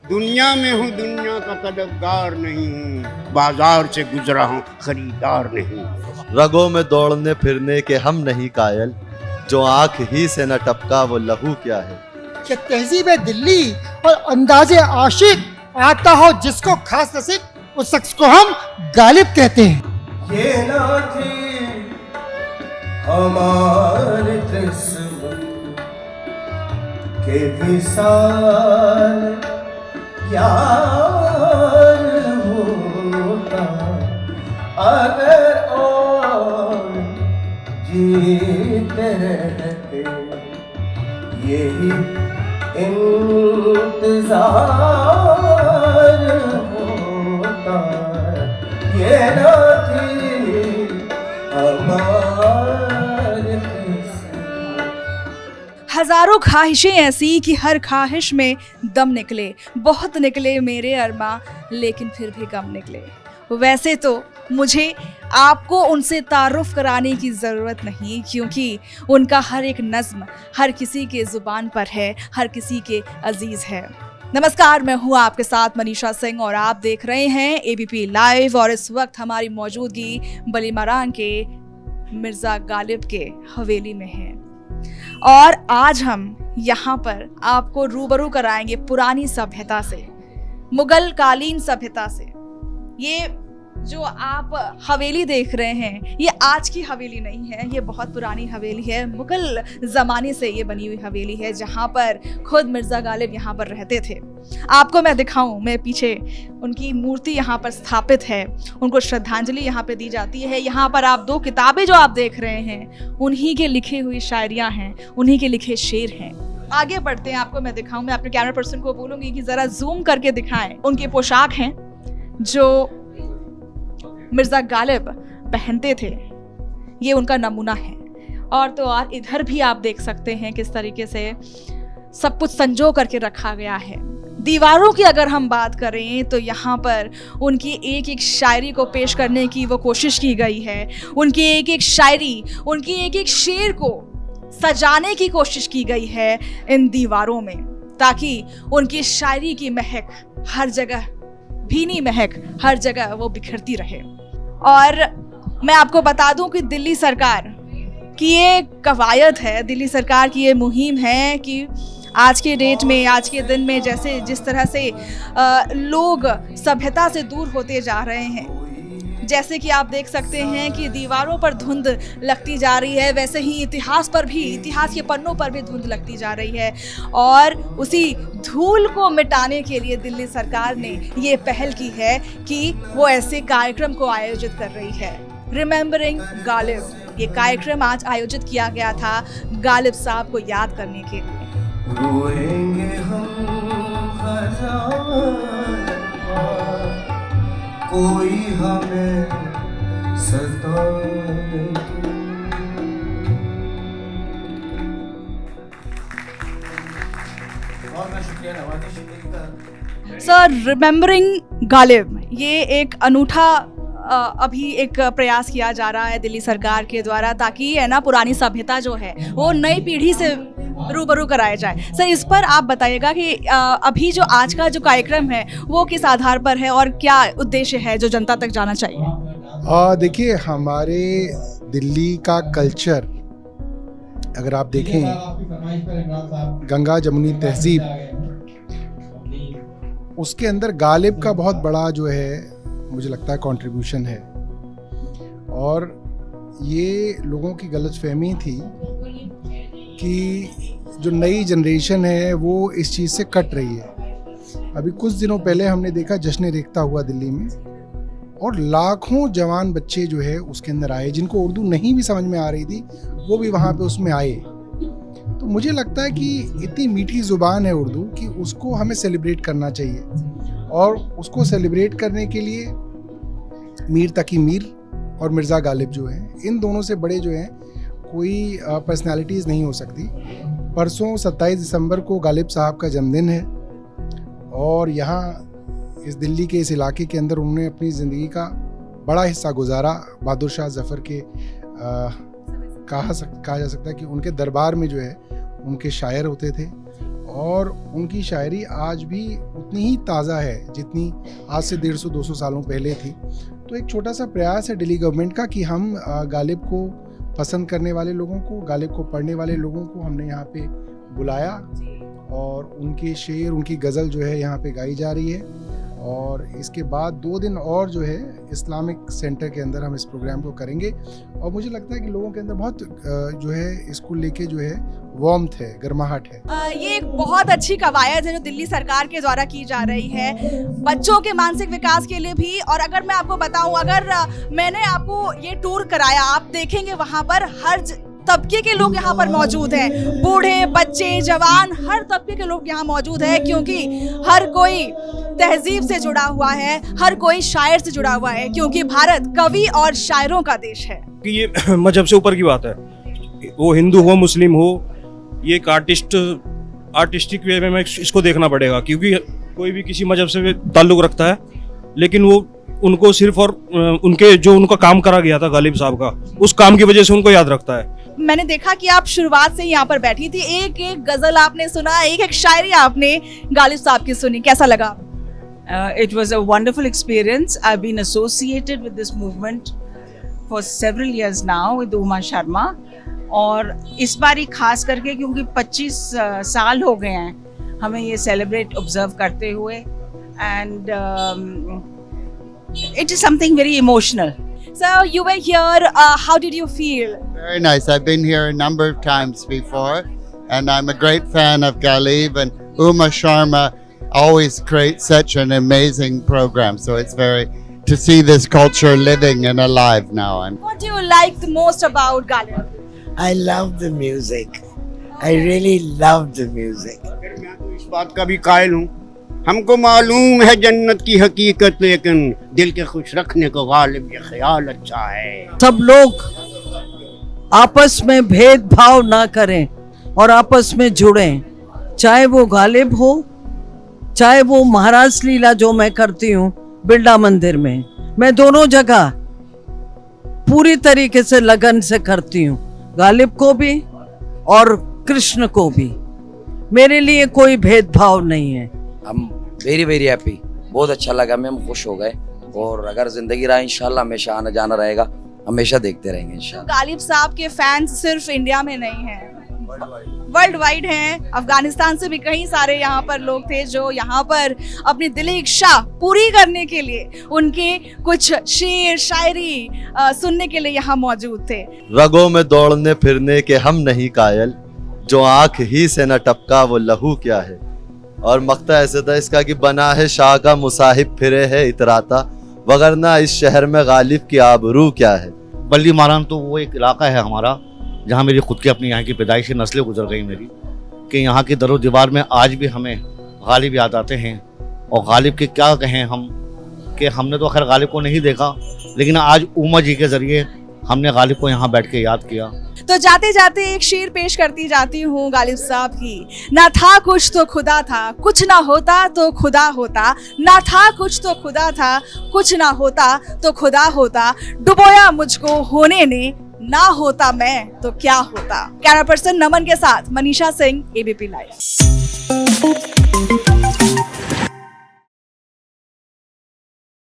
दुनिया में हूँ, दुनिया का तलबगार नहीं हूँ, बाजार से गुजरा हूँ, खरीदार नहीं। रगों में दौड़ने फिरने के हम नहीं कायल, जो आंख ही से न टपका वो लहू क्या है। कि तहजीब दिल्ली और अंदाजे आशिक आता हो जिसको खास नसीब, उस शख्स को हम गालिब कहते हैं। ये ना थी हमारी किस्मत के विशाल यार होता, अगर और जीते रहते यही इंतजार होता। ये ना थी हमारी किस्मत। हजारों ख्वाहिशें ऐसी कि हर ख्वाहिश में दम निकले, बहुत निकले मेरे अरमा, लेकिन फिर भी कम निकले। वैसे तो मुझे आपको उनसे तारुफ कराने की ज़रूरत नहीं, क्योंकि उनका हर एक नज़्म हर किसी के ज़ुबान पर है, हर किसी के अजीज़ है। नमस्कार, मैं हूँ आपके साथ मनीषा सिंह और आप देख रहे हैं एबीपी लाइव। और इस वक्त हमारी मौजूदगी बलीमारान के मिर्ज़ा गालिब के हवेली में है और आज हम यहाँ पर आपको रूबरू कराएंगे पुरानी सभ्यता से, मुगल कालीन सभ्यता से। ये जो आप हवेली देख रहे हैं ये आज की हवेली नहीं है, ये बहुत पुरानी हवेली है। मुगल ज़माने से ये बनी हुई हवेली है जहाँ पर खुद मिर्ज़ा गालिब यहाँ पर रहते थे। आपको मैं दिखाऊं, मैं पीछे उनकी मूर्ति यहाँ पर स्थापित है, उनको श्रद्धांजलि यहाँ पे दी जाती है। यहाँ पर आप दो किताबें जो आप देख रहे हैं उन्हीं के लिखे हुई शायरियाँ हैं, उन्हीं के लिखे शेर हैं। आगे बढ़ते हैं, आपको मैं दिखाऊं। मैं अपने कैमरा पर्सन को बोलूँगी कि ज़रा जूम करके दिखाएं। उनके पोशाक हैं जो मिर्ज़ा गालिब पहनते थे, ये उनका नमूना है। और तो और इधर भी आप देख सकते हैं किस तरीके से सब कुछ संजो करके रखा गया है। दीवारों की अगर हम बात करें तो यहाँ पर उनकी एक एक शायरी को पेश करने की वो कोशिश की गई है। उनकी एक एक शायरी, उनकी एक एक शेर को सजाने की कोशिश की गई है इन दीवारों में, ताकि उनकी शायरी की महक हर जगह, भीनी महक हर जगह वो बिखरती रहे। और मैं आपको बता दूं कि दिल्ली सरकार की ये कवायद है, दिल्ली सरकार की ये मुहिम है कि आज के डेट में, आज के दिन में जैसे जिस तरह से लोग सभ्यता से दूर होते जा रहे हैं, जैसे कि आप देख सकते हैं कि दीवारों पर धुंध लगती जा रही है, वैसे ही इतिहास पर भी, इतिहास के पन्नों पर भी धुंध लगती जा रही है। और उसी धूल को मिटाने के लिए दिल्ली सरकार ने ये पहल की है कि वो ऐसे कार्यक्रम को आयोजित कर रही है। रिमेंबरिंग गालिब, ये कार्यक्रम आज आयोजित किया गया था गालिब साहब को याद करने के लिए। रोएंगे हम हजार बार, कोई हमें सताए। और मैं शुक्रिया नवाज़ी शिंदे का। सर, रिमेंबरिंग गालिब ये एक अनूठा अभी एक प्रयास किया जा रहा है दिल्ली सरकार के द्वारा, ताकि है ना पुरानी सभ्यता जो है वो नई पीढ़ी से रूबरू कराया जाए। सर, इस पर आप बताइएगा कि अभी जो आज का जो कार्यक्रम है वो किस आधार पर है और क्या उद्देश्य है जो जनता तक जाना चाहिए? देखिए, हमारे दिल्ली का कल्चर अगर आप देखें, गंगा जमुनी तहजीब, उसके अंदर गालिब का बहुत बड़ा जो है मुझे लगता है कंट्रीब्यूशन है। और ये लोगों की गलतफहमी थी कि जो नई जनरेशन है वो इस चीज़ से कट रही है। अभी कुछ दिनों पहले हमने देखा जश्न रेख्ता हुआ दिल्ली में, और लाखों जवान बच्चे जो है उसके अंदर आए, जिनको उर्दू नहीं भी समझ में आ रही थी वो भी वहाँ पे उसमें आए। तो मुझे लगता है कि इतनी मीठी ज़ुबान है उर्दू कि उसको हमें सेलिब्रेट करना चाहिए, और उसको सेलिब्रेट करने के लिए मीर तकी मीर और मिर्ज़ा गालिब जो हैं, इन दोनों से बड़े जो हैं कोई पर्सनालिटीज़ नहीं हो सकती। परसों 27 दिसंबर को गालिब साहब का जन्मदिन है, और यहाँ इस दिल्ली के इस इलाके के अंदर उन्होंने अपनी ज़िंदगी का बड़ा हिस्सा गुजारा। बहादुर शाह ज़फ़र के कहा जा सकता है कि उनके दरबार में जो है उनके शायर होते थे, और उनकी शायरी आज भी उतनी ही ताज़ा है जितनी आज से 150-200 सालों पहले थी। तो एक छोटा सा प्रयास है दिल्ली गवर्नमेंट का कि हम गालिब को पसंद करने वाले लोगों को, गालिब को पढ़ने वाले लोगों को हमने यहाँ पे बुलाया और उनके शेर, उनकी गज़ल जो है यहाँ पे गाई जा रही है। और इसके बाद 2 दिन और जो है इस्लामिक सेंटर के अंदर हम इस प्रोग्राम को करेंगे और मुझे लगता है कि लोगों के अंदर बहुत जो है इसको लेके जो है वार्मथ है, गर्माहट है। ये एक बहुत अच्छी कवायद है जो दिल्ली सरकार के द्वारा की जा रही है बच्चों के मानसिक विकास के लिए भी। और अगर मैं आपको बताऊं, अगर मैंने आपको ये टूर कराया, आप देखेंगे वहाँ पर हर तबके के लोग यहाँ पर मौजूद हैं, बूढ़े, बच्चे, जवान, हर तबके के लोग यहाँ मौजूद हैं, क्योंकि हर कोई तहजीब से जुड़ा हुआ है, हर कोई शायर से जुड़ा हुआ है, क्योंकि भारत कवि और शायरों का देश है। कि ये मजहब से ऊपर की बात है, वो हिंदू हो, मुस्लिम हो, ये एक आर्टिस्टिक वे में इसको देखना पड़ेगा, क्योंकि कोई भी किसी मजहब से ताल्लुक़ रखता है, लेकिन वो उनको सिर्फ और उनके जो उनका काम करा गया था गालिब साहब का, उस काम की वजह से उनको याद रखता है। मैंने देखा कि आप शुरुआत से ही यहाँ पर बैठी थी, एक एक गजल आपने सुना, एक एक शायरी आपने गालिब साहब की सुनी, कैसा लगा? It was a wonderful experience. I've been associated with this movement for several years now with Uma Sharma, और इस बार ही खास करके क्योंकि 25 साल हो गए हैं हमें ये सेलिब्रेट ऑब्जर्व करते हुए, and it is something very emotional. So you were here, how did you feel? Very nice. I've been here a number of times before, and I'm a great fan of Galib, and Uma Sharma always creates such an amazing program. So it's very to see this culture living and alive now. And What do you like the most about Galib? I love the music. I really love the music. अगर मैं तो इस बात का भी कायल हूँ, हमको मालूम है जन्नत की हकीकत, लेकिन दिल के खुश रखने को गालिब ये ख्याल अच्छा है। सब लोग आपस में भेदभाव ना करें और आपस में जुड़ें, चाहे वो गालिब हो, चाहे वो महाराज लीला जो मैं करती हूँ बिरला मंदिर में, मैं दोनों जगह पूरी तरीके से लगन से करती हूँ, गालिब को भी और कृष्ण को भी। मेरे लिए कोई भेदभाव नहीं है। हम वेरी हैप्पी, बहुत अच्छा लगा, हम खुश हो गए, और अगर जिंदगी रहा इंशाल्लाह हमेशा आना जाना रहेगा, हमेशा देखते रहेंगे इंशाल्लाह। गालिब साहब के फैंस सिर्फ इंडिया में नहीं हैं, वर्ल्ड वाइड हैं। अफगानिस्तान से भी कई सारे यहाँ पर लोग थे जो यहाँ पर अपनी दिली इच्छा पूरी करने के लिए उनके कुछ शेर शायरी सुनने के लिए यहाँ मौजूद थे। रगों में दौड़ने फिरने के हम नहीं कायल, जो आंख ही से न टपका वो लहू क्या है। और मक्ता ऐसे था इसका कि बना है शाह का मुसाहिब फिरे है इतराता, वगरना इस शहर में गालिब की आबरू क्या है। बल्ली मारान तो वो एक इलाका है हमारा जहाँ मेरी खुद की अपनी यहाँ की पैदाइशी नस्लें गुजर गई मेरी, कि यहाँ की दरो दीवार में आज भी हमें गालिब याद आते हैं। और गालिब के क्या कहें हम, कि हमने तो खैर गालिब को नहीं देखा, लेकिन आज उमा जी के ज़रिए हमने गालिब को यहाँ बैठ के याद किया। तो जाते जाते एक शेर पेश करती जाती हूँ गालिब साहब की। ना था कुछ तो खुदा था, कुछ ना होता तो खुदा होता, ना था कुछ तो खुदा था, कुछ ना होता तो खुदा होता, डुबोया मुझको होने ने, ना होता मैं तो क्या होता। कैमरा पर्सन नमन के साथ मनीषा सिंह, ABP लाइव।